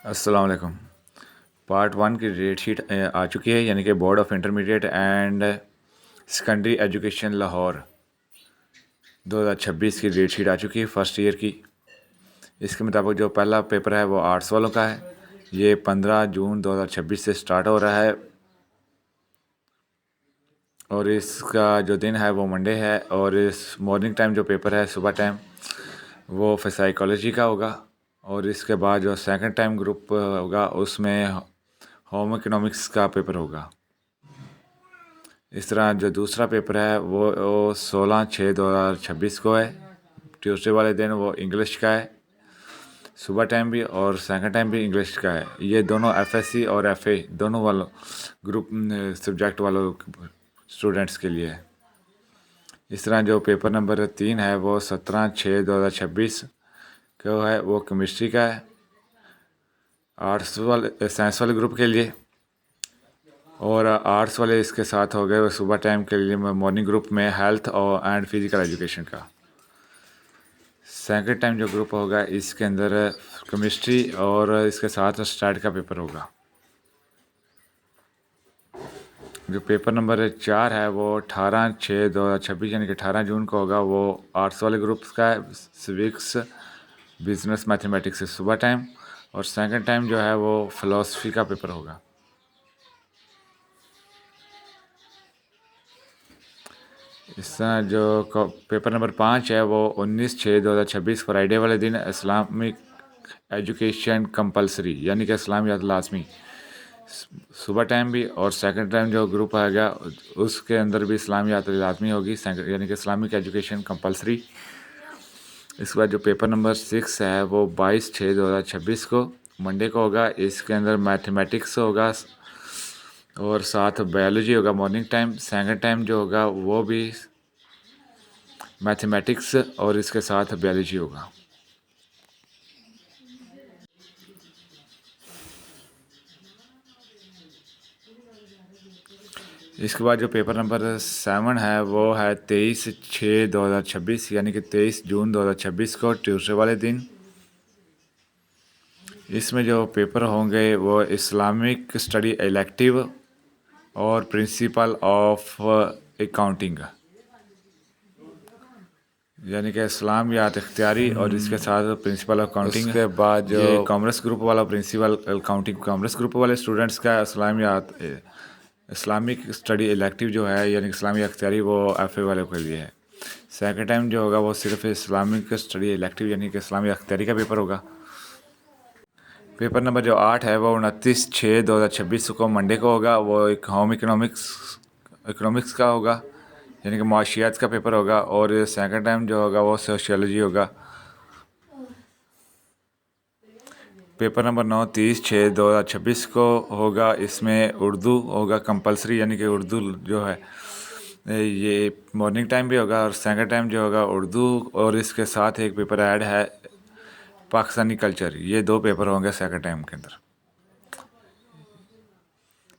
अस्सलाम वालेकुम। पार्ट 1 की डेट शीट आ चुकी है, यानी कि board of intermediate and secondary education Lahore 2026 की डेट शीट आ चुकी है फ़र्स्ट ईयर की। इसके मुताबिक जो पहला पेपर है वो आर्ट्स वालों का है। ये 15 जून 2026 से स्टार्ट हो रहा है और इसका जो दिन है वो मंडे है। और इस मॉर्निंग टाइम जो पेपर है सुबह टाइम वो साइकोलॉजी का होगा। और इसके बाद जो सेकंड टाइम ग्रुप होगा उसमें होम इकोनॉमिक्स का पेपर होगा। इस तरह जो दूसरा पेपर है वो 16/6/2026 को है। ट्यूसडे वाले दिन वो इंग्लिश का है, सुबह टाइम भी और सेकंड टाइम भी इंग्लिश का है। ये दोनों एफएससी और एफए दोनों वालों ग्रुप सब्जेक्ट वालों स्टूडेंट्स के लिए है। इस तरह जो पेपर नंबर 3 है वो 17/6/2026 को है, वो केमिस्ट्री का है आर्ट्स वाले साइंस वाले ग्रुप के लिए। और आर्ट्स वाले इसके साथ हो गए वो सुबह टाइम के लिए मॉर्निंग ग्रुप में हेल्थ और एंड फिज़िकल एजुकेशन का। सेकंड टाइम जो ग्रुप होगा इसके अंदर केमिस्ट्री और इसके साथ स्टैट का पेपर होगा। जो पेपर नंबर 4 है वो 18/6/2026 यानी कि 18 जून को होगा। वो आर्ट्स वाले ग्रुप्स का है, सिविक्स बिजनेस मैथमेटिक्स से सुबह टाइम। और सेकंड टाइम जो है वो फ़िलासफ़ी का पेपर होगा। इस तरह जो पेपर नंबर 5 है वो 19/6/2026 फ्राइडे वाले दिन इस्लामिक एजुकेशन कंपलसरी यानी कि इस्लामियात लाजमी सुबह टाइम भी। और सेकंड टाइम जो ग्रुप आएगा उसके अंदर भी इस्लामियात लाजमी होगी, यानी कि इस्लामिक एजुकेशन कंपलसरी। इसके बाद जो पेपर नंबर 6 है वो 22/6/2026 को मंडे को होगा। इसके अंदर मैथमेटिक्स होगा और साथ बायोलॉजी होगा मॉर्निंग टाइम। सेकंड टाइम जो होगा वो भी मैथमेटिक्स और इसके साथ बायोलॉजी होगा। इसके बाद जो पेपर नंबर 7 है वो है 23/6/2026 यानी कि 23 जून 2026 को ट्यूसडे वाले दिन। इसमें जो पेपर होंगे वो इस्लामिक स्टडी इलेक्टिव और प्रिंसिपल ऑफ अकाउंटिंग यानी कि इस्लामियात इख्तियारी और इसके साथ प्रिंसिपल अकाउंटिंग। उसके बाद जो कॉमर्स ग्रुप वाला प्रिंसिपल अकाउंटिंग कॉमर्स ग्रुप वाले स्टूडेंट्स का इस्लामिक स्टडी इलेक्टिव जो है यानी इस्लामी अख्तियारी वो एफ ए वालों के लिए है। सेकंड टाइम जो होगा वो सिर्फ इस्लामिक स्टडी इलेक्टिव यानी कि इस्लामी अख्तियारी का पेपर होगा। पेपर नंबर जो 8 है वो 29/6/2026 को मंडे को होगा। वो एक होम इकोनॉमिक्स का होगा यानी कि माशियात का पेपर होगा। और सेकंड टाइम जो होगा वो सोशियोलॉजी होगा। पेपर नंबर 9 30/6/2026 को होगा। इसमें उर्दू होगा कंपलसरी यानी कि उर्दू जो है ये मॉर्निंग टाइम भी होगा और सेकंड टाइम जो होगा उर्दू। और इसके साथ एक पेपर ऐड है पाकिस्तानी कल्चर। ये दो पेपर होंगे सेकंड टाइम के अंदर।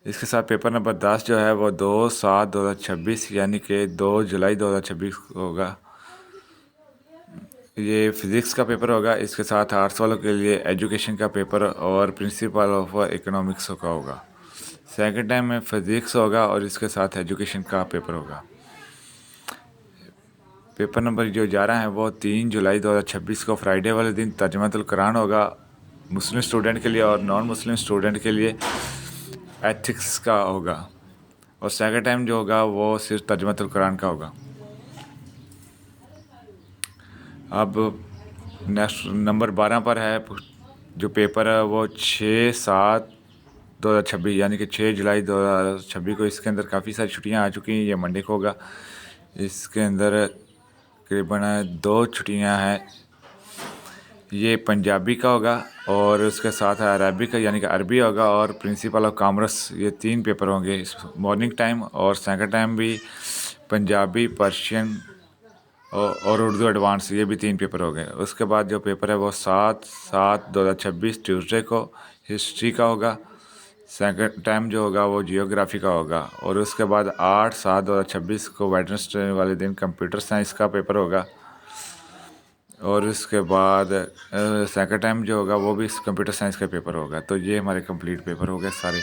इसके साथ पेपर नंबर 10 जो है वो 2/7/2026 यानी कि 2 जुलाई 2026 को होगा। ये फिज़िक्स का पेपर होगा। इसके साथ आर्ट्स वालों के लिए एजुकेशन का पेपर और प्रिंसिपल ऑफ इकोनॉमिक्स का होगा। सेकंड टाइम में फिज़िक्स होगा और इसके साथ एजुकेशन का पेपर होगा। पेपर नंबर जो 11 है वो 3 जुलाई 2026 को फ्राइडे वाले दिन तर्जमातुल कुरान होगा मुस्लिम स्टूडेंट के लिए और नॉन मुस्लिम स्टूडेंट के लिए एथिक्स का होगा। और सेकंड टाइम जो होगा वो सिर्फ तर्जमातुल कुरान का होगा। अब नेक्स्ट नंबर 12 पर है जो पेपर है वो 6/7/2026 यानी कि 6 जुलाई 2026 को। इसके अंदर काफ़ी सारी छुट्टियां आ चुकी हैं। ये मंडे को होगा। इसके अंदर तकरीबन 2 छुट्टियां हैं। ये पंजाबी का होगा और उसके साथ अरबिक यानी कि अरबी होगा और प्रिंसिपल ऑफ कॉमर्स। ये 3 पेपर होंगे मॉर्निंग टाइम और सेकंड टाइम भी पंजाबी पर्शियन और उर्दू एडवांस। ये भी 3 पेपर हो गए। उसके बाद जो पेपर है वो 7/7/2026 ट्यूसडे को हिस्ट्री का होगा। सेकंड टाइम जो होगा वो जियोग्राफी का होगा। और उसके बाद 8/7/2026 को वेडनेसडे वाले दिन कंप्यूटर साइंस का पेपर होगा। और इसके बाद सेकंड टाइम जो होगा वो भी कंप्यूटर साइंस का पेपर होगा। तो ये हमारे कंप्लीट पेपर हो गए सारे।